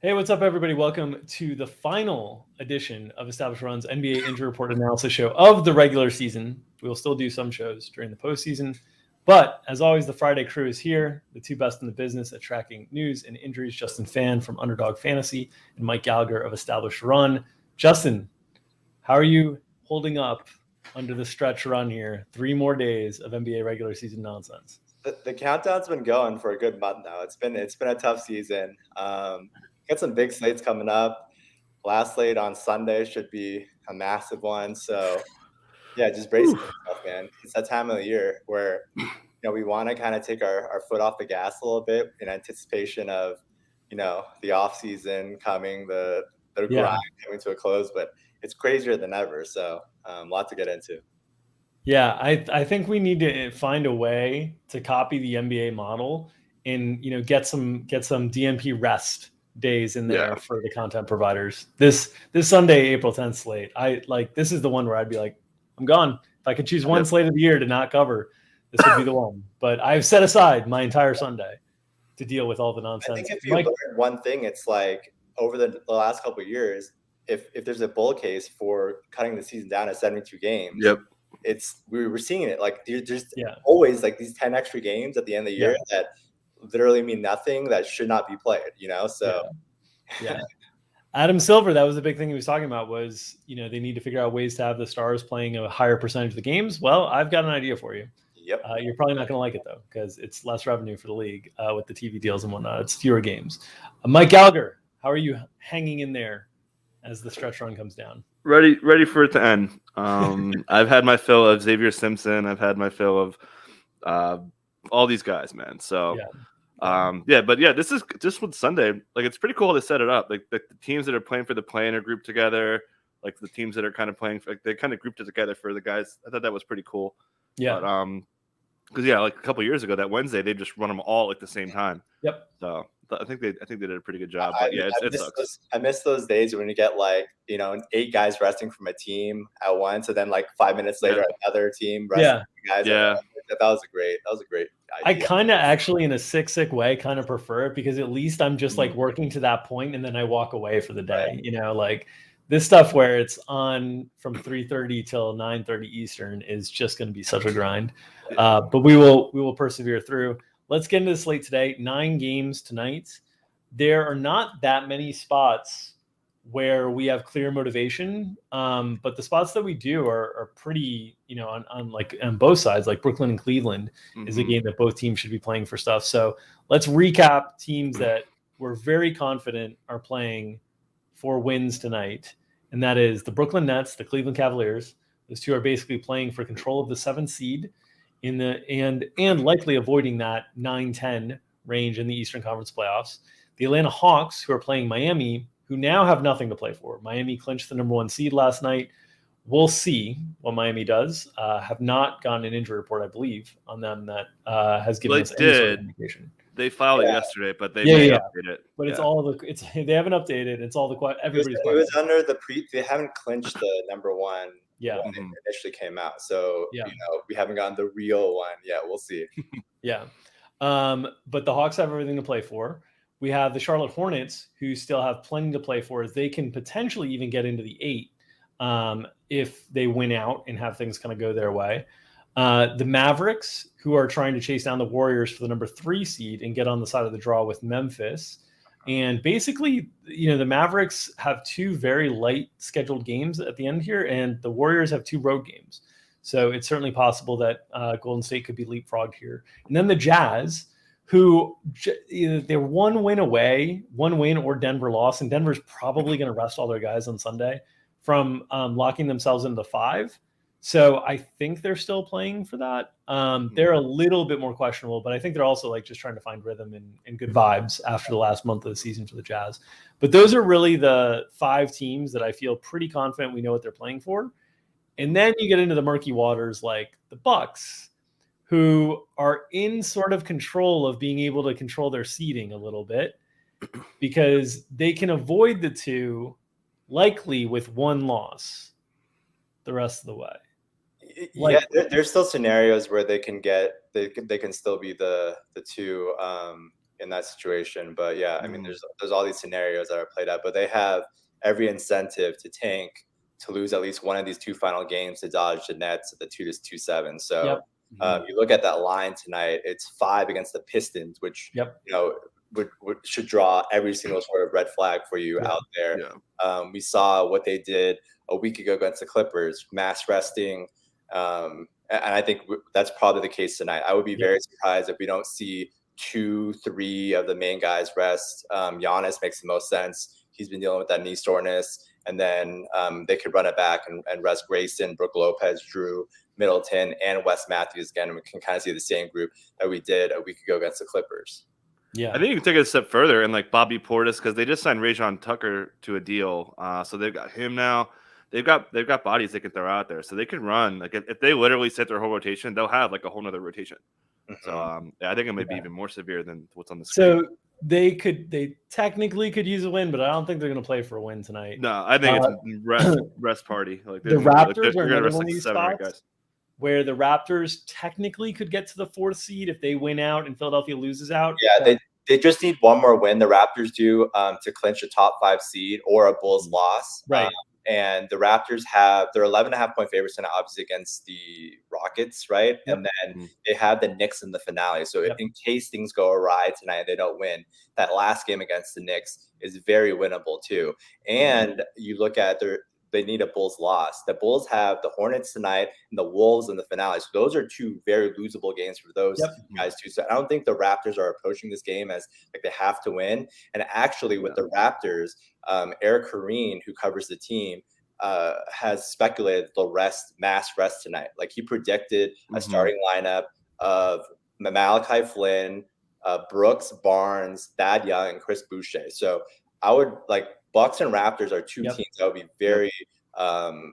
Hey, what's up, everybody? Welcome to the final edition of Established Run's NBA Injury Report Analysis Show of the regular season. We will still do some shows during the postseason. But as always, the Friday crew is here, the two best in the business at tracking news and injuries, Justin Fan from Underdog Fantasy and Mike Gallagher of Established Run. Justin, how are you holding up under the stretch run here? 3 more days of NBA regular season nonsense. The countdown's been going for a good month now. It's been a tough season. Got some big slates coming up. Last slate on Sunday should be a massive one. So, yeah, just brace yourself, man. It's that time of the year where we want to kind of take our foot off the gas a little bit in anticipation of the off season coming, the grind coming to a close. But it's crazier than ever. So, a lot to get into. Yeah, I think we need to find a way to copy the NBA model and get some DNP rest days in there for the content providers. This Sunday, April 10th slate, this is the one where I'd be like, I'm gone. If I could choose one slate of the year to not cover, this would be the one. But I've set aside my entire Sunday to deal with all the nonsense. I think if you learn one thing, it's like over the last couple of years, if there's a bull case for cutting the season down to 72 games, we were seeing it. Like there's always like these 10 extra games at the end of the year that literally mean nothing, that should not be played, so Adam Silver, that was the big thing he was talking about, was they need to figure out ways to have the stars playing a higher percentage of the games. Well, I've got an idea for you. You're probably not going to like it though, because it's less revenue for the league with the TV deals and whatnot. It's fewer games. Mike Gallagher, how are you hanging in there as the stretch run comes down? Ready for it to end. I've had my fill of Xavier Simpson. I've had my fill of all these guys, man. So this is just with Sunday. Like, it's pretty cool to set it up. Like the teams that are playing for the play-in are grouped together. Like the teams that are kind of playing, they kind of grouped it together for the guys. I thought that was pretty cool. Yeah. But, because like a couple of years ago, that Wednesday they just run them all at the same time. Yep. So I think they did a pretty good job. But it sucks. I miss those days when you get 8 guys resting from a team at once, and then 5 minutes later another team resting guys. That was a great idea. I kind of actually, in a sick way, kind of prefer it, because at least I'm just working to that point and then I walk away for the day. This stuff where it's on from 3:30 till 9:30 Eastern is just going to be such a grind. But we will persevere through. Let's get into the slate today. 9 games tonight. There are not that many spots where we have clear motivation, but the spots that we do are pretty, on both sides. Like Brooklyn and Cleveland is a game that both teams should be playing for stuff. So let's recap teams that we're very confident are playing for wins tonight, and that is the Brooklyn Nets, the Cleveland Cavaliers. Those two are basically playing for control of the 7th seed and likely avoiding that 9-10 range in the Eastern Conference playoffs. The Atlanta Hawks, who are playing Miami, who now have nothing to play for. Miami clinched the number 1 seed last night. We'll see what Miami does. Have not gotten an injury report, I believe, on them that has given us any sort of indication. They filed it yesterday, but they may update it. But they haven't updated. It's all everybody's. It was under the they haven't clinched the number 1. Yeah, when it initially came out. So we haven't gotten the real one yet. We'll see. But the Hawks have everything to play for. We have the Charlotte Hornets, who still have plenty to play for, as they can potentially even get into the 8 if they win out and have things kind of go their way. The Mavericks, who are trying to chase down the Warriors for the number 3 seed and get on the side of the draw with Memphis. And basically, the Mavericks have 2 very light scheduled games at the end here, and the Warriors have 2 road games. So it's certainly possible that Golden State could be leapfrogged here. And then the Jazz, who they're 1 win away, 1 win or Denver loss, and Denver's probably going to rest all their guys on Sunday from locking themselves into the 5. So I think they're still playing for that. They're a little bit more questionable, but I think they're also just trying to find rhythm and good vibes after the last month of the season for the Jazz. But those are really the 5 teams that I feel pretty confident we know what they're playing for. And then you get into the murky waters like the Bucks, who are in sort of control of being able to control their seeding a little bit, because they can avoid the 2 likely with 1 loss the rest of the way. There's still scenarios where they can still be the 2 in that situation. But yeah, I mean, there's all these scenarios that are played out, but they have every incentive to tank, to lose at least one of these 2 final games to dodge the Nets at the 2-7. So you look at that line tonight, it's 5 against the Pistons, which should draw every single sort of red flag for you out there. We saw what they did a week ago against the Clippers, mass resting. And I think that's probably the case tonight. I would be very surprised if we don't see 2-3 of the main guys rest. Giannis makes the most sense. He's been dealing with that knee soreness. And then they could run it back and rest Grayson, Brook Lopez, Drew, Middleton, and Wes Matthews again. And we can kind of see the same group that we did a week ago against the Clippers. Yeah, I think you can take it a step further and like Bobby Portis, because they just signed Rajon Tucker to a deal. So they've got him now. They've got bodies they can throw out there, so they can run. Like if they literally set their whole rotation, they'll have like a whole nother rotation. So I think it might be even more severe than what's on the screen. So they technically could use a win, but I don't think they're going to play for a win tonight. No, I think it's rest party. Like the Raptors are another one of these spots where the Raptors technically could get to the 4th seed if they win out and Philadelphia loses out. Yeah, they just need one more win. The Raptors do to clinch a top 5 seed or a Bulls loss. Right. And the Raptors they're 11.5-point favorites tonight, obviously against the Rockets, right? And then they have the Knicks in the finale. So in case things go awry tonight and they don't win, that last game against the Knicks is very winnable too. And you look at they need a Bulls loss. The Bulls have the Hornets tonight and the Wolves in the finale. So those are 2 very losable games for those guys too. So I don't think the Raptors are approaching this game as like they have to win. And actually with the Raptors, Eric Kareen, who covers the team, has speculated they'll mass rest tonight. Like he predicted a starting lineup of Malachi Flynn, Brooks, Barnes, Thad Young, and Chris Boucher. So I would like Bucks and Raptors are 2 teams that would be very on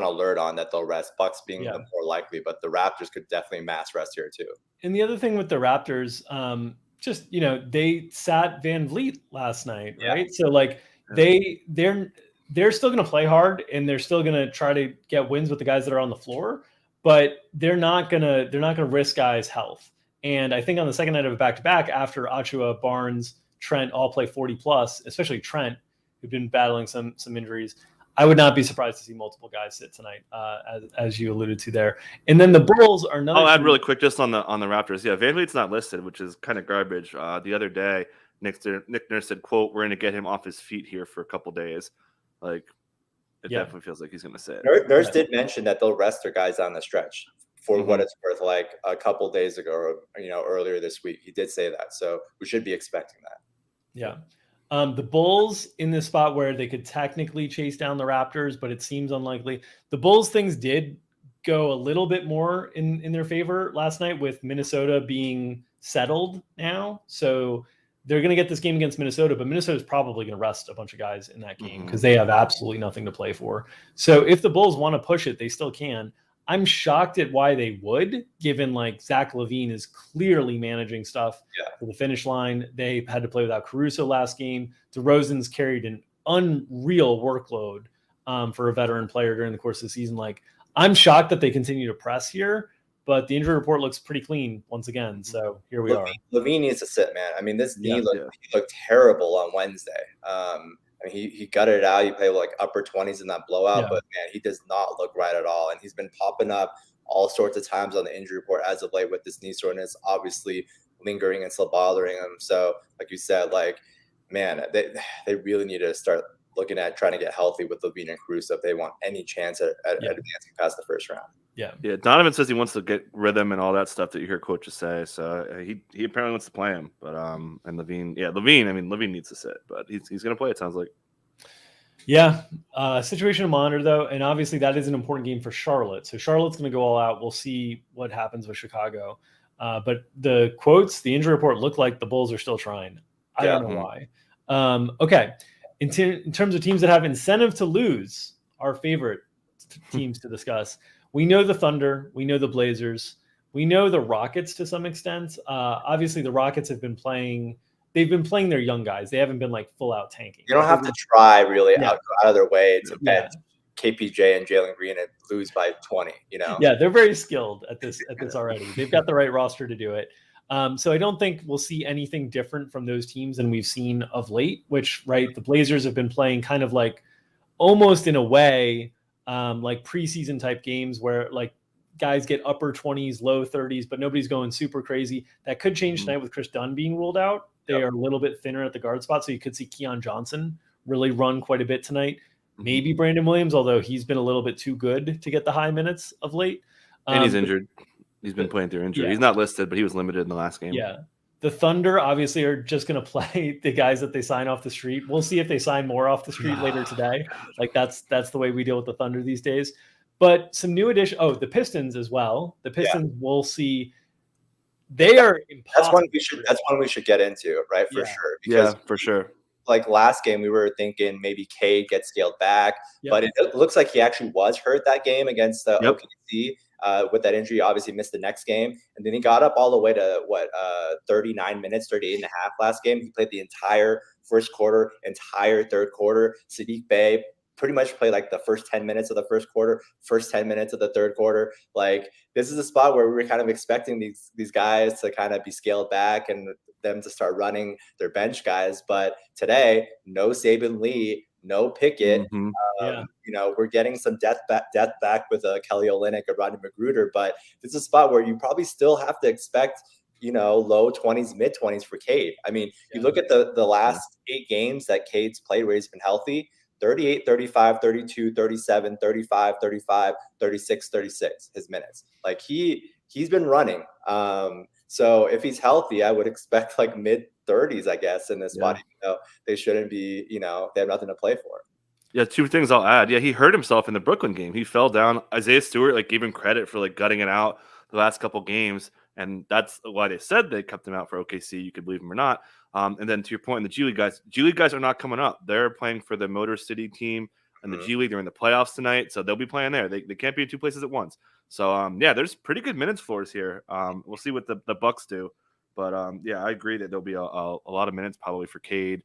alert on that they'll rest. Bucks being the more likely, but the Raptors could definitely mass rest here too. And the other thing with the Raptors, they sat Van Vliet last night, right? So like they're still going to play hard and they're still going to try to get wins with the guys that are on the floor, but they're not going to risk guys' health. And I think on the second night of a back-to-back, after Achua, Barnes, Trent all play 40 plus, especially Trent, who've been battling some injuries, I would not be surprised to see multiple guys sit tonight, as you alluded to there. And then the Bulls are another. I'll add really quick just on the Raptors. Yeah, Van Vliet's not listed, which is kind of garbage. The other day, Nick Nurse said, "quote We're going to get him off his feet here for a couple days." Like, it definitely feels like he's going to sit. Nurse did mention that they'll rest their guys on the stretch for what it's worth. Like a couple days ago, or earlier this week, he did say that. So we should be expecting that. Yeah. The Bulls in this spot where they could technically chase down the Raptors, but it seems unlikely. The Bulls things did go a little bit more in their favor last night with Minnesota being settled now. So they're going to get this game against Minnesota, but Minnesota's probably going to rest a bunch of guys in that game because they have absolutely nothing to play for. So if the Bulls want to push it, they still can. I'm shocked at why they would, given like Zach LaVine is clearly managing stuff for the finish line. They had to play without Caruso last game. DeRozan's carried an unreal workload for a veteran player during the course of the season. Like, I'm shocked that they continue to press here, but the injury report looks pretty clean once again. So here we are. LaVine needs to sit, man. I mean, this knee looked terrible on Wednesday. I mean, he gutted it out. He played like upper 20s in that blowout, but man, he does not look right at all. And he's been popping up all sorts of times on the injury report as of late with this knee soreness, obviously lingering and still bothering him. So like you said, like, man, they really need to start looking at trying to get healthy with LaVine and Caruso if they want any chance at advancing past the first round. Yeah. Donovan says he wants to get rhythm and all that stuff that you hear coaches say. So he apparently wants to play him. But and LaVine needs to sit, but he's going to play. It sounds like. Yeah, situation to monitor though, and obviously that is an important game for Charlotte. So Charlotte's going to go all out. We'll see what happens with Chicago. But the injury report looked like the Bulls are still trying. I don't know why. Okay, in terms of teams that have incentive to lose, our favorite teams to discuss. We know the Thunder. We know the Blazers. We know the Rockets to some extent. Obviously, the Rockets have been playing. They've been playing their young guys. They haven't been like full out tanking. You don't have to try really out of their way to bet KPJ and Jalen Green and lose by 20. Yeah, they're very skilled at this already. They've got the right roster to do it. So I don't think we'll see anything different from those teams than we've seen of late, which, right, the Blazers have been playing kind of like almost in a way like preseason type games where like guys get upper 20s, low 30s, but nobody's going super crazy. That could change tonight with Chris Dunn being ruled out. They are a little bit thinner at the guard spot, so you could see Keon Johnson really run quite a bit tonight. Maybe Brandon Williams, although he's been a little bit too good to get the high minutes of late. And he's injured. He's been playing through injury. Yeah. He's not listed, but he was limited in the last game. Yeah. The Thunder obviously are just going to play the guys that they sign off the street. We'll see if they sign more off the street later today. Like that's the way we deal with the Thunder these days. But some new addition. Oh, the Pistons as well. The Pistons, we'll see. They are impossible. That's one we should get into, right? For sure. Because for sure. Like last game, we were thinking maybe Cade gets scaled back, but it looks like he actually was hurt that game against the OKC with that injury. Obviously missed the next game, and then he got up all the way to 39 minutes, 38 and a half last game. He played the entire first quarter, entire third quarter. Sadiq Bey pretty much played like the first 10 minutes of the first quarter, first 10 minutes of the third quarter. Like this is a spot where we were kind of expecting these guys to kind of be scaled back and them to start running their bench guys. But today, no Saban Lee, no Pickett. We're getting some depth back with Kelly Olynyk and Rodney Magruder. But this is a spot where you probably still have to expect, low 20s, mid 20s for Cade. I mean, you look at the last 8 games that Cade's played where he's been healthy. 38, 35, 32, 37, 35, 35, 36, 36, his minutes. Like he's been running. So if he's healthy, I would expect like mid 30s, I guess, in this spot. They shouldn't be, they have nothing to play for. Yeah, 2 things I'll add. Yeah, he hurt himself in the Brooklyn game. He fell down. Isaiah Stewart gave him credit for gutting it out the last couple games, and that's why they said they kept him out for OKC. You could believe him or not. And then to your point, the G League guys are not coming up. They're playing for the Motor City team and the G League. They're in the playoffs tonight, so they'll be playing there. They can't be in 2 places at once. So there's pretty good minutes floors here. We'll see what the Bucks do, but I agree that there'll be a lot of minutes probably for Cade.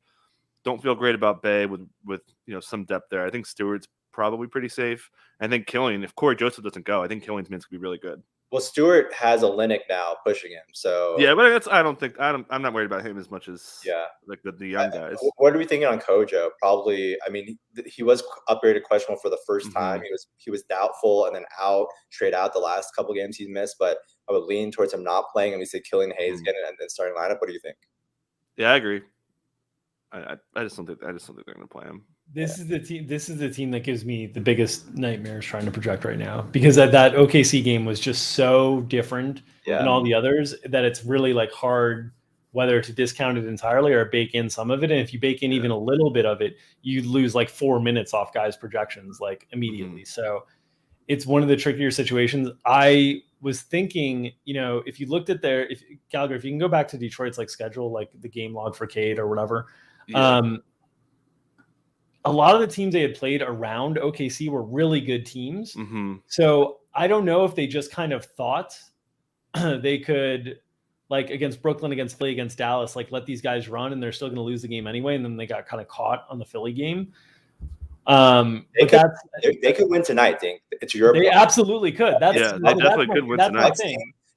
Don't feel great about Bay with some depth there. I think Stewart's probably pretty safe. I think Killian, if Corey Joseph doesn't go, I think Killian's minutes could be really good. Well, Stewart has Olynyk now pushing him, so but I'm not worried about him as much as the young guys. What are we thinking on Kojo? Probably, I mean, he was upgraded questionable for the first time. He was doubtful and then straight out the last couple games he's missed. But I would lean towards him not playing, and we see Killian Hayes getting and then starting lineup. What do you think? Yeah, I agree. I just don't think they're going to play him. This is the team that gives me the biggest nightmares trying to project right now, because that OKC game was just so different than all the others that it's really hard whether to discount it entirely or bake in some of it. And if you bake in even a little bit of it, you lose 4 minutes off guys' projections immediately. So it's one of the trickier situations. I was thinking, if you looked at Gallagher, if you can go back to Detroit's schedule, the game log for Cade or whatever. A lot of the teams they had played around OKC were really good teams. So I don't know if they just kind of thought they could, against Brooklyn, against Philly, against Dallas, let these guys run and they're still going to lose the game anyway. And then they got kind of caught on the Philly game. They could win tonight, Dink. It's your They absolutely could. They definitely could win tonight.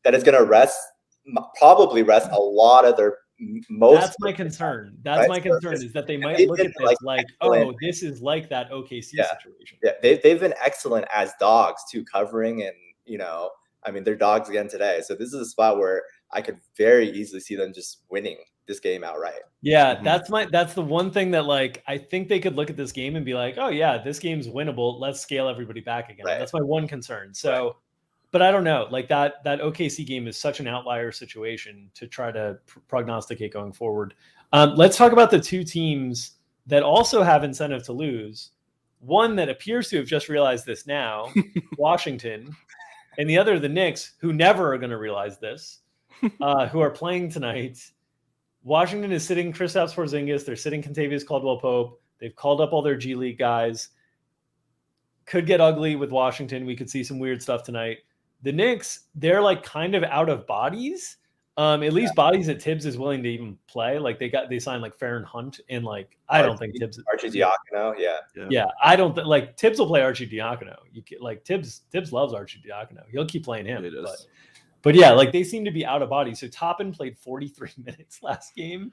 That is going to probably rest a lot of their most. That's my concern. That's my concern is that they might look at this this is like that OKC situation. Yeah, they've been excellent as dogs too, covering and they're dogs again today. So this is a spot where I could very easily see them just winning this game outright. Yeah, that's the one thing that I think they could look at this game and be like, oh yeah, this game's winnable. Let's scale everybody back again. Right. That's my one concern. So. But I don't know, that OKC game is such an outlier situation to try to prognosticate going forward. Let's talk about the 2 teams that also have incentive to lose. One that appears to have just realized this now, Washington, and the other, the Knicks, who never are going to realize this, who are playing tonight. Washington is sitting Kristaps Porzingis. They're sitting Kentavious Caldwell-Pope. They've called up all their G League guys. Could get ugly with Washington. We could see some weird stuff tonight. The Knicks, they're kind of out of bodies. At least bodies that Tibbs is willing to even play. They signed Farron Hunt and I don't think Tibbs. Archie Diacono, yeah. I don't think Tibbs will play Archie Diacono. Tibbs loves Archie Diacono. He'll keep playing him. But yeah, like they seem to be out of body. So Toppin played 43 minutes last game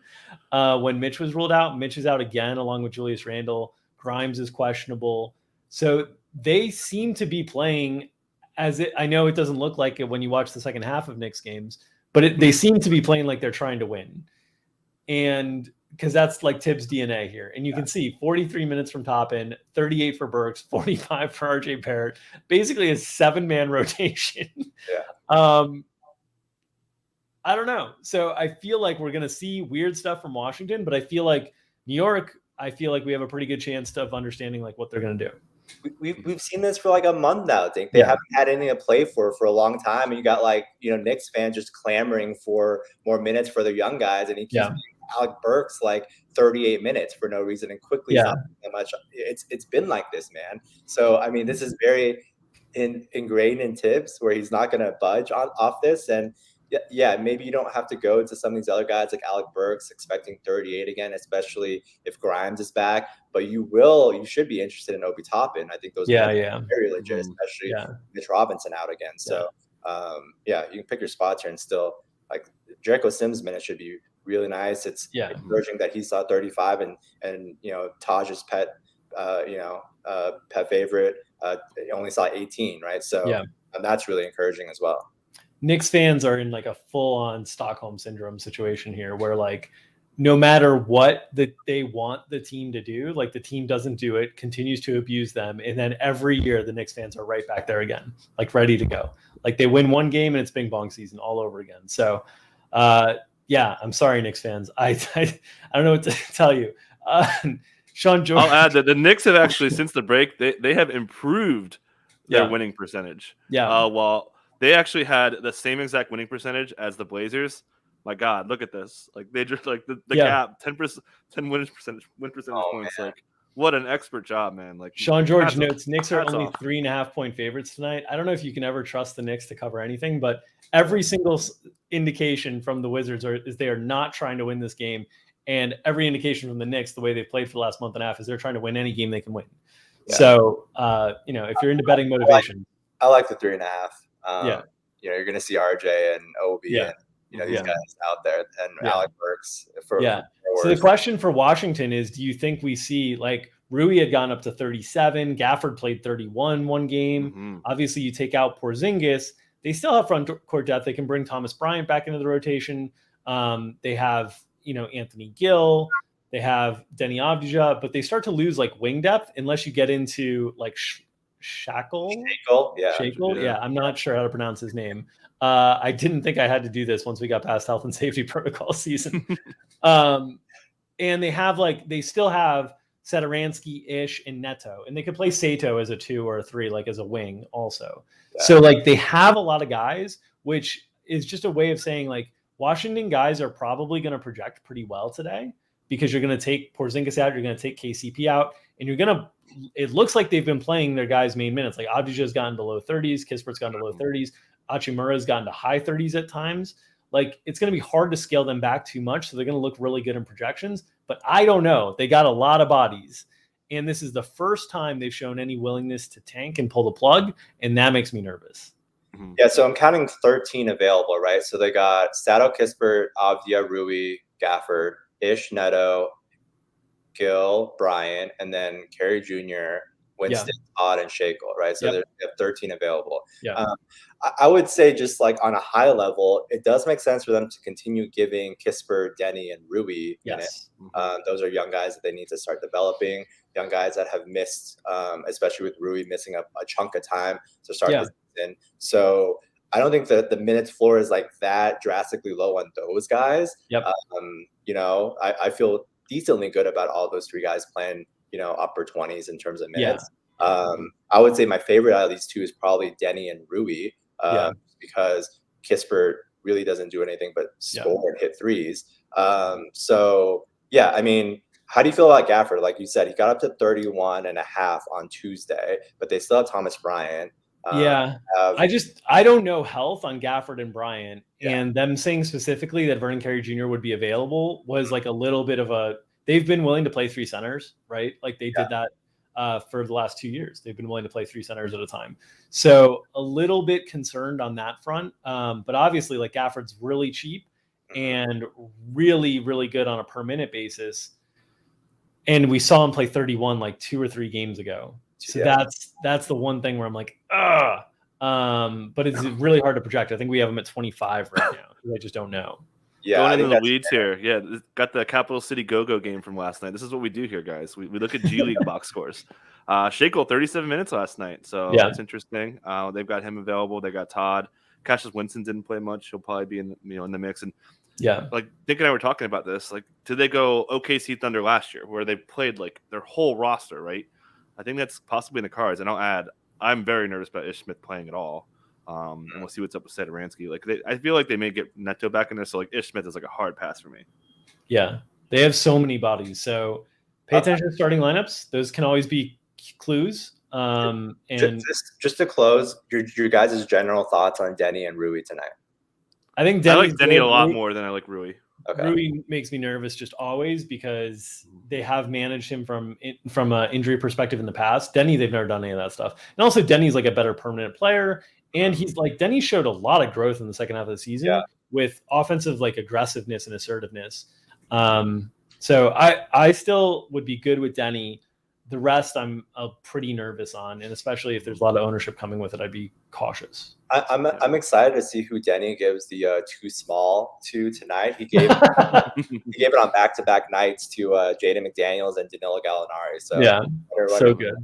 when Mitch was ruled out. Mitch is out again, along with Julius Randle. Grimes is questionable. So they seem to be playing I know it doesn't look like it when you watch the second half of Knicks games, but they seem to be playing like they're trying to win. And because that's like Tibbs' DNA here. And you can see 43 minutes from Toppin, 38 for Burks, 45 for RJ Barrett, basically a 7-man rotation. I don't know. So I feel like we're going to see weird stuff from Washington, but I feel like New York, we have a pretty good chance of understanding like what they're going to do. We've seen this for like a month now. I think they haven't had anything to play for a long time, and you got like Knicks fans just clamoring for more minutes for their young guys, and he keeps Alec Burks like 38 minutes for no reason, and quickly not that much. It's been like this, man. So I mean, this is very ingrained in Tibbs, where he's not going to budge off this, and maybe you don't have to go to some of these other guys like Alec Burks expecting 38 again, especially if Grimes is back. But you should be interested in Obi Toppin. I think those are very legit, especially Mitch Robinson out again. So you can pick your spots here, and still like Jericho Sims' minutes should be really nice. It's encouraging that he saw 35 and Taj's pet favorite only saw 18, right? So that's really encouraging as well. Knicks fans are in like a full-on Stockholm syndrome situation here, where like no matter what they want the team to do, like the team doesn't do it, continues to abuse them, and then every year the Knicks fans are right back there again, like ready to go. Like they win one game and it's bing bong season all over again. So I'm sorry, Knicks fans. I don't know what to tell you. Sean George. I'll add that the Knicks have actually, since the break, they have improved their winning percentage. While they actually had the same exact winning percentage as the Blazers. My God, look at this! Like they just like the gap, 10 win percentage points. Man. Like what an expert job, man! Like Sean George notes, Knicks are only 3.5-point favorites tonight. I don't know if you can ever trust the Knicks to cover anything, but every single indication from the Wizards is they are not trying to win this game, and every indication from the Knicks, the way they've played for the last month and a half, is they're trying to win any game they can win. So if you're into betting motivation, I like the 3.5. You're going to see RJ and Obi and these guys out there, and Alec Burks. So the question for Washington is, do you think we see like Rui had gone up to 37, Gafford played 31 one game. Mm-hmm. Obviously, you take out Porzingis, they still have front court depth. They can bring Thomas Bryant back into the rotation. They have Anthony Gill. They have Denny Avdija, but they start to lose like wing depth unless you get into like Shackle. Yeah. I'm not sure how to pronounce his name. I didn't think I had to do this once we got past health and safety protocol season. And they still have Satoransky-ish and Neto, and they could play Sato as a 2 or a 3, like as a wing also. Yeah. So like they have a lot of guys, which is just a way of saying like Washington guys are probably going to project pretty well today, because you're going to take Porzingis out, you're going to take KCP out, and it looks like they've been playing their guys' main minutes. Like Avdija's gotten to low 30s, Kispert's gotten to low 30s, Hachimura's gotten to high 30s at times. Like it's going to be hard to scale them back too much, so they're going to look really good in projections. But I don't know. They got a lot of bodies, and this is the first time they've shown any willingness to tank and pull the plug, and that makes me nervous. Yeah, so I'm counting 13 available, right? So they got Sato, Kispert, Avdija, Rui, Gafford, Ish, Neto, Gill, Bryant, and then Kerry Jr., Winston, Todd, and Shackle, right? So they have 13 available. I would say just like on a high level, it does make sense for them to continue giving Kisper, Denny, and Rui minutes. Those are young guys that they need to start developing, young guys that have missed, especially with Rui missing a chunk of time to start the season. So I don't think that the minutes floor is like that drastically low on those guys. I feel decently good about all those 3 guys playing, upper 20s in terms of minutes. I would say my favorite out of these 2 is probably Denny and Rui, because Kispert really doesn't do anything but score and hit threes. I mean, how do you feel about Gafford? Like you said, he got up to 31.5 on Tuesday, but they still have Thomas Bryant. I don't know health on Gafford and Bryant, and them saying specifically that Vernon Carey Jr. would be available was like a little bit of they've been willing to play 3 centers, right? Like they did that for the last 2 years. They've been willing to play 3 centers at a time. So a little bit concerned on that front. But obviously, like, Gafford's really cheap and really, really good on a per minute basis. And we saw him play 31 like 2 or 3 games ago. So that's the one thing where I'm like, but it's really hard to project. I think we have him at 25 right now. I just don't know. Yeah, going into the weeds here. Yeah, got the Capital City Go-Go game from last night. This is what we do here, guys. We look at G League box scores. Shakel, 37 minutes last night, so that's interesting. They've got him available. They got Todd. Cassius Winston didn't play much. He'll probably be in the mix. And like Dick and I were talking about this. Like, did they go OKC Thunder last year, where they played like their whole roster? Right. I think that's possibly in the cards. And I'll add, I'm very nervous about Ish Smith playing at all. And we'll see what's up with Sadaransky. Like, I feel like they may get Neto back in there. So like Ish Smith is like a hard pass for me. Yeah, they have so many bodies. So pay attention to starting lineups. Those can always be clues. And just to close, your guys' general thoughts on Denny and Rui tonight. I think I like Denny a lot more than I like Rui. Okay. Rui makes me nervous just always because they have managed him from an injury perspective in the past. Denny, they've never done any of that stuff. And also Denny's like a better permanent player. And he's like, Denny showed a lot of growth in the second half of the season with offensive like aggressiveness and assertiveness. So I still would be good with Denny. The rest I'm pretty nervous on, and especially if there's a lot of ownership coming with it, I'd be cautious. I'm excited to see who Denny gives the too small to tonight. He gave it on back-to-back nights to Jaden McDaniels and Danilo Gallinari. So so good,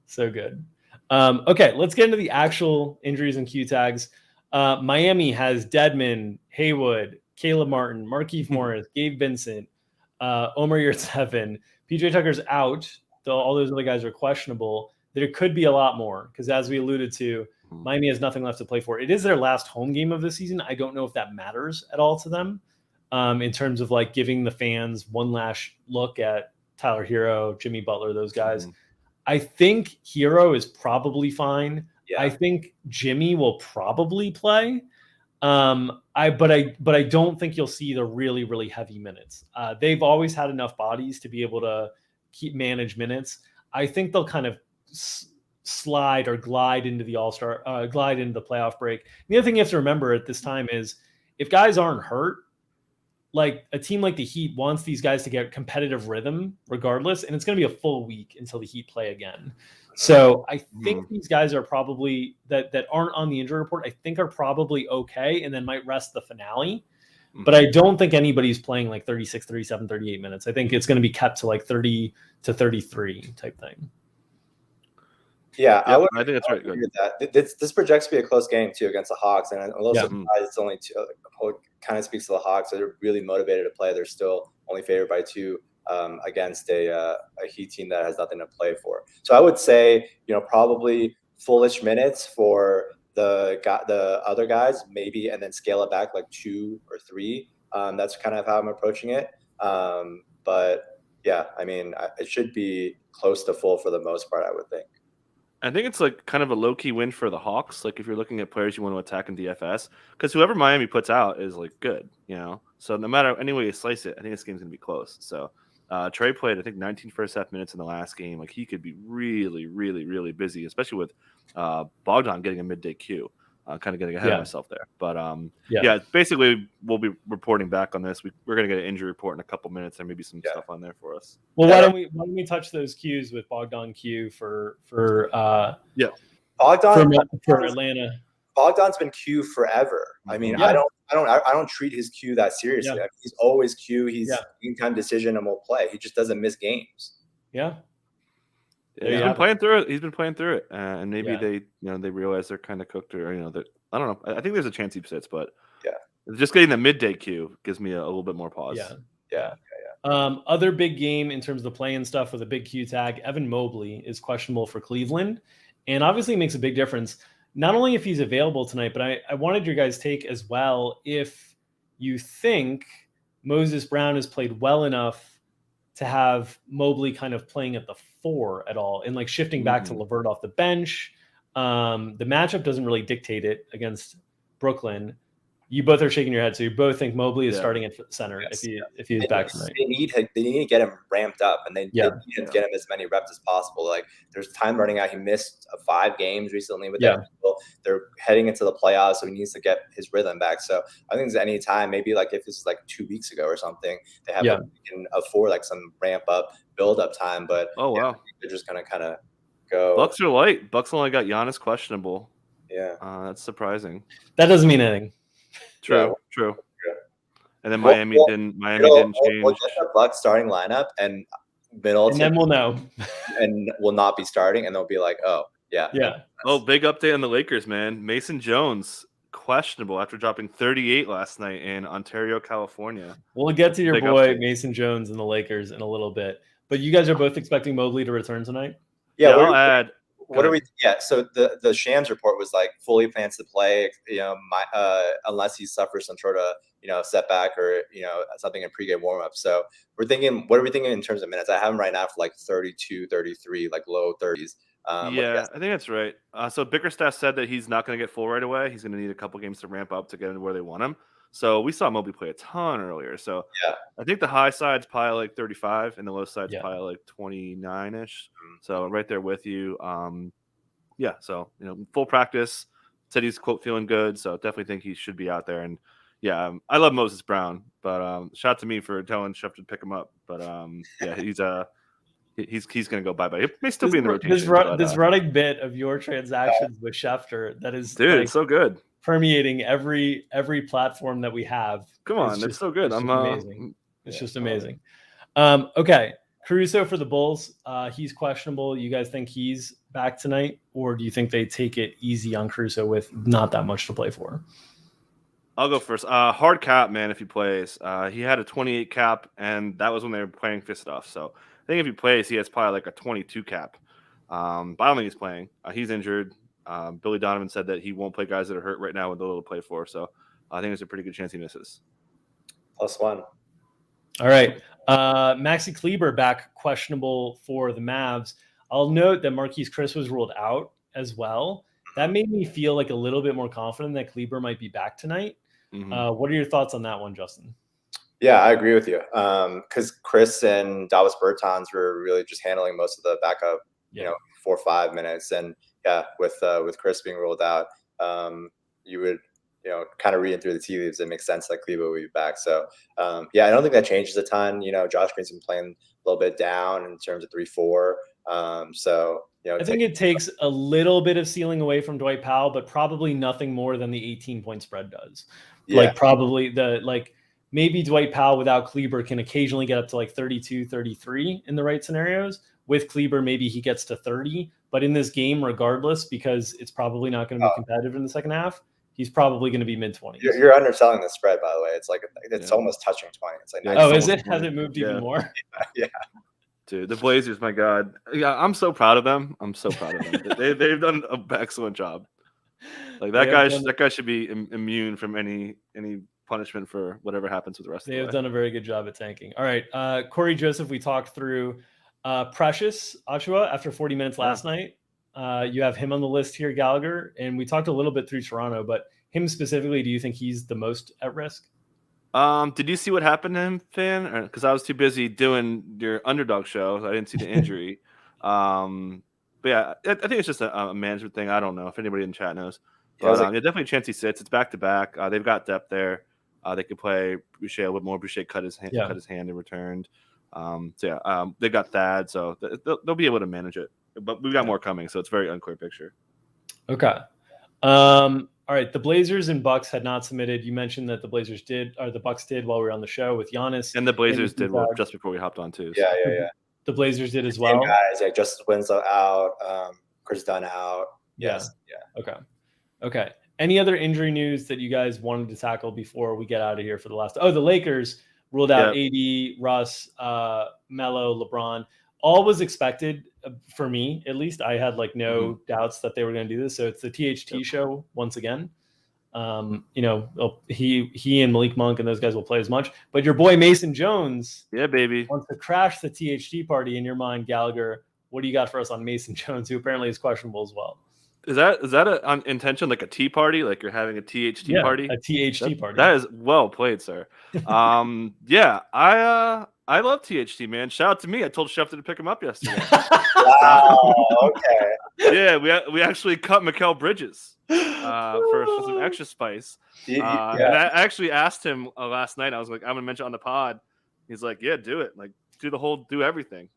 so good. Okay, let's get into the actual injuries and Q tags. Miami has Dedmon, Haywood, Caleb Martin, Markieff Morris, Gabe Vincent, Omer Yurtseven. PJ Tucker's out. All those other guys are questionable. There could be a lot more because, as we alluded to, Miami has nothing left to play for. It is their last home game of the season. I don't know if that matters at all to them in terms of like giving the fans one last look at Tyler Hero, Jimmy Butler, those guys. I think Hero is probably fine. Yeah. I think Jimmy will probably play. But I don't think you'll see the really, really heavy minutes. They've always had enough bodies to be able to manage minutes. I think they'll kind of slide or glide into the glide into the playoff break. The other thing you have to remember at this time is if guys aren't hurt, like a team like the Heat wants these guys to get competitive rhythm regardless, and it's going to be a full week until the Heat play again. So I think these guys are probably that aren't on the injury report, I think are probably okay and then might rest the finale. But I don't think anybody's playing like 36, 37, 38 minutes. I think it's going to be kept to like 30 to 33 type thing. Yeah, I think that's right. Good. That. This projects to be a close game too against the Hawks, and I'm a little surprised it's only 2. Kind of speaks to the Hawks. They're really motivated to play. They're still only favored by 2 against a Heat team that has nothing to play for. So I would say, probably fullish minutes for the other guys, maybe, and then scale it back like 2 or 3. That's kind of how I'm approaching it. But yeah, I mean, it should be close to full for the most part, I would think. I think it's like kind of a low-key win for the Hawks. Like if you're looking at players you want to attack in DFS, because whoever Miami puts out is like good, So no matter any way you slice it, I think this game's gonna be close. So Trey played, I think, 19 first half minutes in the last game. Like he could be really, really, really busy, especially with Bogdan getting a midday Q. Kind of getting ahead of myself there. But basically we'll be reporting back on this. We're going to get an injury report in a couple minutes. There may be some stuff on there for us. Well, why don't we touch those Qs with Bogdan Q for Bogdan for Atlanta. Bogdan's been Q forever. I mean, I don't treat his Q that seriously. Yeah. He's always Q. He's game time decision and will play. He just doesn't miss games. Yeah. He's been playing through it. And maybe they realize they're kind of cooked, or that I don't know. I think there's a chance he sits, but just getting the midday Q gives me a little bit more pause. Yeah. Other big game in terms of the play-in stuff with a big Q tag, Evan Mobley is questionable for Cleveland, and obviously it makes a big difference. Not only if he's available tonight, but I wanted your guys' take as well. If you think Moses Brown has played well enough to have Mobley kind of playing at the 4 at all and like shifting back to LeVert off the bench. The matchup doesn't really dictate it against Brooklyn. You both are shaking your head, so you both think Mobley is starting at center if he is back tonight. They need to get him ramped up, and they need to get him as many reps as possible. Like there's time running out. He missed 5 games recently with them. They're heading into the playoffs, so he needs to get his rhythm back. So I think there's any time, maybe like if this is like 2 weeks ago or something, they have they can afford like some ramp up, build up time. But they're just gonna kind of go. Bucks are light. Bucks only got Giannis questionable. Yeah, that's surprising. That doesn't mean anything. True. And then Miami didn't change. We'll get the Bucks starting lineup and Middleton, and then we'll know, and will not be starting, and they'll be like, oh yeah. Oh, big update on the Lakers, man. Mason Jones questionable after dropping 38 last night in Ontario, California. We'll get to your boy Mason Jones and the Lakers in a little bit, but you guys are both expecting Mobley to return tonight. Yeah, I'll add. What are we? Yeah, so the Shams report was like fully plans to play, unless he suffers some sort of setback or something in pregame warmup. So we're thinking, what are we thinking in terms of minutes? I have him right now for like 32, 33, like low 30s. I think that's right. So Bickerstaff said that he's not going to get full right away. He's going to need a couple games to ramp up to get into where they want him. So we saw Mobley play a ton earlier. So I think the high side's probably like 35 and the low side's probably like 29-ish. So right there with you. So full practice. Said he's quote feeling good. So definitely think he should be out there. And I love Moses Brown, but shout out to me for telling Schefter to pick him up. But he's going to go bye-bye. He may still be in the rotation. This running bit of your transactions with Schefter that is it's so good. Permeating every platform that we have. Come on, it's so good. It's amazing. It's just amazing. Okay, Caruso for the Bulls. He's questionable. You guys think he's back tonight, or do you think they take it easy on Caruso with not that much to play for? I'll go first. Hard cap, man. If he plays, he had a 28 cap, and that was when they were playing Fistoff. So I think if he plays, he has probably like a 22 cap. But I don't think he's playing. He's injured. Billy Donovan said that he won't play guys that are hurt right now with a little to play for. So I think there's a pretty good chance he misses. +1. All right. Maxi Kleber back questionable for the Mavs. I'll note that Marquise Chris was ruled out as well. That made me feel like a little bit more confident that Kleber might be back tonight. What are your thoughts on that one, Justin? Yeah, I agree with you. Because Chris and Davis Bertans were really just handling most of the backup, 4 or 5 minutes. And with Chris being ruled out, you would, kind of reading through the tea leaves, it makes sense that Kleber will be back. So, I don't think that changes a ton. Josh Green's been playing a little bit down in terms of 3-4. I think it takes a little bit of ceiling away from Dwight Powell, but probably nothing more than the 18-point spread does. Like probably maybe Dwight Powell without Kleber can occasionally get up to like 32, 33 in the right scenarios. With Kleber, maybe he gets to 30. But in this game, regardless, because it's probably not going to be competitive in the second half, he's probably going to be mid-20s. You're underselling the spread, by the way. It's like it's almost touching 20. It's like is it? Has it moved even more? Yeah. Dude, the Blazers, my God. Yeah, I'm so proud of them. They've done an excellent job. Like that guy should be immune from any punishment for whatever happens with the rest of the way. They have done a very good job at tanking. All right. Corey Joseph, we talked through Precious Achiuwa after 40 minutes last night. You have him on the list here, Gallagher, and we talked a little bit through Toronto, but him specifically, do you think he's the most at risk? Did you see what happened to him, Fan? Because I was too busy doing your underdog show. I didn't see the injury. But yeah, I think it's just a management thing. I don't know if anybody in chat knows. But definitely a chance he sits. It's back-to-back. They've got depth there. They could play Boucher a little bit more. Boucher cut his hand and returned. They got Thad, so they'll be able to manage it. But we've got more coming, so it's a very unclear picture. Okay. All right, the Blazers and Bucks had not submitted. You mentioned that the Blazers did, or the Bucks did while we were on the show with Giannis. And the Blazers did just before we hopped on too. So. Yeah. The Blazers did as well. Guys, Justice Winslow out, Chris Dunn out. Yes. Yeah. Okay. Any other injury news that you guys wanted to tackle before we get out of here for the last? Oh, the Lakers ruled out AD, Russ, Melo, LeBron. All was expected for me, at least. I had no doubts that they were going to do this. So it's the THT show once again. He and Malik Monk and those guys will play as much. But your boy Mason Jones, wants to crash the THT party in your mind, Gallagher. What do you got for us on Mason Jones, who apparently is questionable as well? Is that an intention, like a tea party, like you're having a THT party? A THT party. That is well played, sir. Yeah, I love THT, man. Shout out to me. I told Schefter to pick him up yesterday. Wow. Okay. Yeah, we actually cut Mikal Bridges for some extra spice. And I actually asked him last night. I was like, I'm gonna mention it on the pod. He's like, yeah, do it. Like, do everything.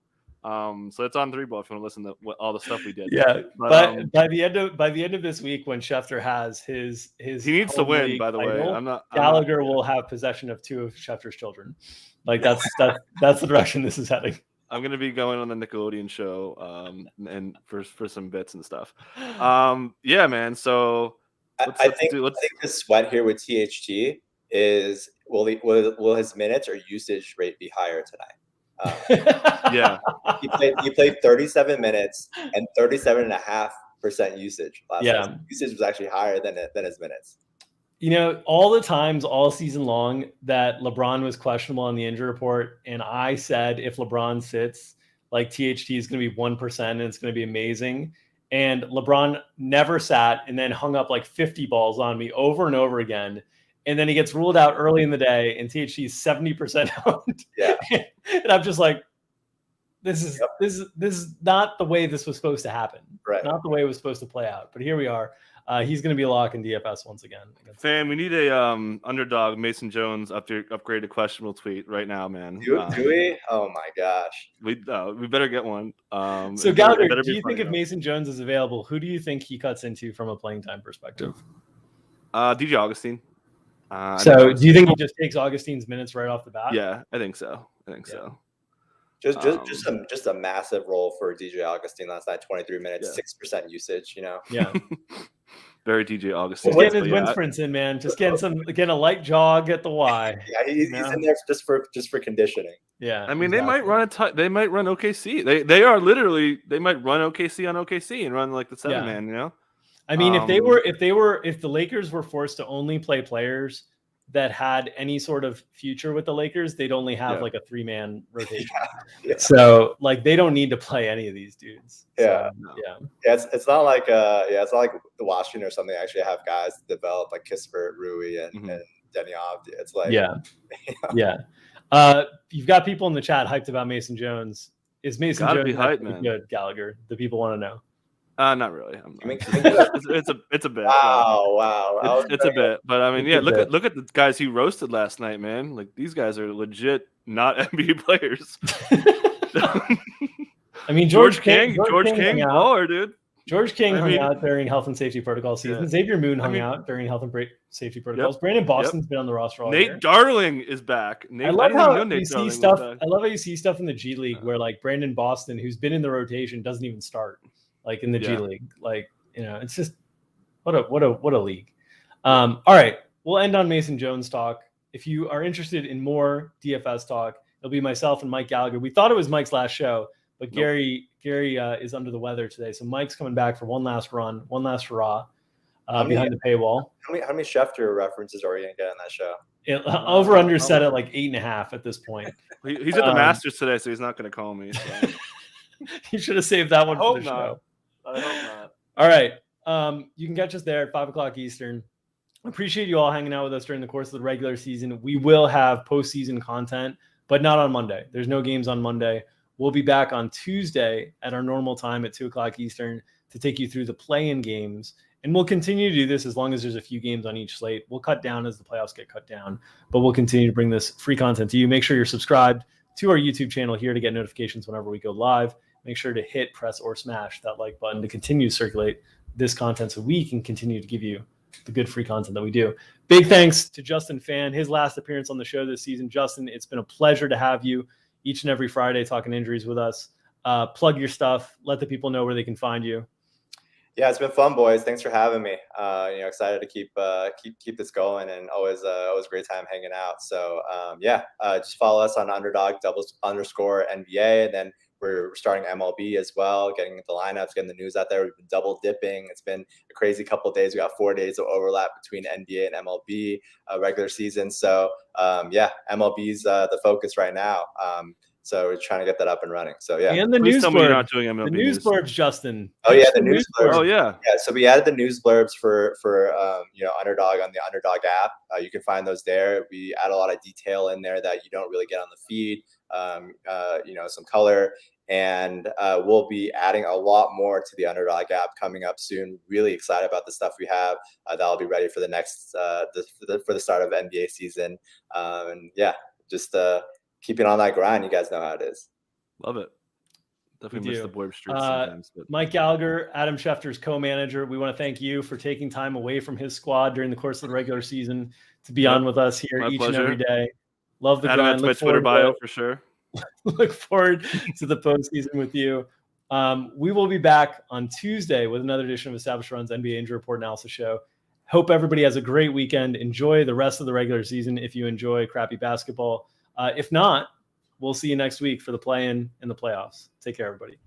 So it's on 3 ball if you want to listen to all the stuff we did. Yeah, but by the end of this week, when Schefter has his he needs to win. By the title, way, Gallagher will have possession of 2 of Schefter's children. Like that's the direction this is heading. I'm gonna be going on the Nickelodeon show, and for some bits and stuff. Yeah, man. So I think the sweat here with THT is will his minutes or usage rate be higher tonight? Yeah, he played 37 minutes and 37.5% usage last season. Usage was actually higher than his minutes. You know, all the times all season long that LeBron was questionable on the injury report, and I said if LeBron sits, like THT is going to be 1% and it's going to be amazing. And LeBron never sat and then hung up like 50 balls on me over and over again. And then he gets ruled out early in the day, and THT is 70% owned. Yeah, and I'm just like, this is not the way this was supposed to happen. Right. Not the way it was supposed to play out. But here we are. He's going to be a lock in DFS once again. Fam, we need a underdog Mason Jones upgrade to questionable tweet right now, man. Do we? Oh my gosh. We better get one. So Gallagher, do you think if Mason Jones is available, who do you think he cuts into from a playing time perspective? DJ Augustine. So do you think he just takes Augustine's minutes right off the bat? Yeah, I think so. So. Just a massive role for DJ Augustine last night. 23 minutes, 6% usage. You know. Yeah. Very DJ Augustine. Just getting his wind sprints in, man. Just getting a light jog at the Y. Yeah, he's in there just for conditioning. Yeah. I mean, they might run they might run OKC. They might run OKC on OKC and run like the 7-man. You know. I mean, if the Lakers were forced to only play players that had any sort of future with the Lakers, they'd only have like a 3-man rotation. Yeah. So like they don't need to play any of these dudes. Yeah. So, it's not like it's not like the Washington or something actually have guys develop like Kispert, Rui, and Denny Avdia. It's like you've got people in the chat hyped about Mason Jones. Is Mason Jones hyped, good, Gallagher? The people want to know. Not really. It's a bit. Wow. It's a bit, but I mean, look at the guys he roasted last night, man. Like these guys are legit not NBA players. I mean, George King, baller, dude. George King hung out during health and safety protocol season. Xavier Moon hung out during health and safety protocols. Brandon Boston's been on the roster all year. Nate Darling is back. I love how you see stuff. I love how you see stuff in the G League where like Brandon Boston, who's been in the rotation, doesn't even start. Like in the G League, like, you know, it's just what a league. All right, we'll end on Mason Jones talk. If you are interested in more DFS talk, it'll be myself and Mike Gallagher. We thought it was Mike's last show, but Gary is under the weather today, so Mike's coming back for one last run, one last hurrah behind the paywall. How many Schefter references are we gonna get on that show? Over under set at like 8.5 at this point. He's at the Masters today, so he's not going to call me. So. You should have saved that one for the show. I hope not. All right. You can catch us there at 5:00 Eastern. Appreciate you all hanging out with us during the course of the regular season. We will have postseason content, but not on Monday. There's no games on Monday. We'll be back on Tuesday at our normal time at 2:00 Eastern to take you through the play-in games. And we'll continue to do this as long as there's a few games on each slate. We'll cut down as the playoffs get cut down, but we'll continue to bring this free content to you. Make sure you're subscribed to our YouTube channel here to get notifications whenever we go live. Make sure to hit, press, or smash that like button to continue to circulate this content so we can continue to give you the good free content that we do. Big thanks to Justin Fan, his last appearance on the show this season. Justin, it's been a pleasure to have you each and every Friday talking injuries with us. Plug your stuff. Let the people know where they can find you. Yeah, it's been fun, boys. Thanks for having me. Excited to keep this going, and always a great time hanging out. So just follow us on _NBA, and then we're starting MLB as well, getting the lineups, getting the news out there. We've been double dipping. It's been a crazy couple of days. We got 4 days of overlap between NBA and MLB regular season. So MLB's the focus right now. So we're trying to get that up and running. So yeah. And the Please news tell me you're blurb. not doing MLB The news news. blurbs, Justin. Oh yeah, the news blurbs. Oh yeah. Yeah, so we added the news blurbs for Underdog on the Underdog app. You can find those there. We add a lot of detail in there that you don't really get on the feed. Some color, and we'll be adding a lot more to the Underdog app coming up soon. Really excited about the stuff we have that'll be ready for the next for the start of NBA season. Just keeping on that grind. You guys know how it is. Love it. Definitely miss the Borb streets sometimes. But. Mike Gallagher, Adam Schefter's co-manager, we want to thank you for taking time away from his squad during the course of the regular season to be on with us here My each pleasure. and every day. Love the Adam, grind. that's my Twitter bio for sure. Look forward to the postseason with you. We will be back on Tuesday with another edition of Established Run's NBA Injury Report Analysis Show. Hope everybody has a great weekend. Enjoy the rest of the regular season if you enjoy crappy basketball. If not, we'll see you next week for the play-in and the playoffs. Take care, everybody.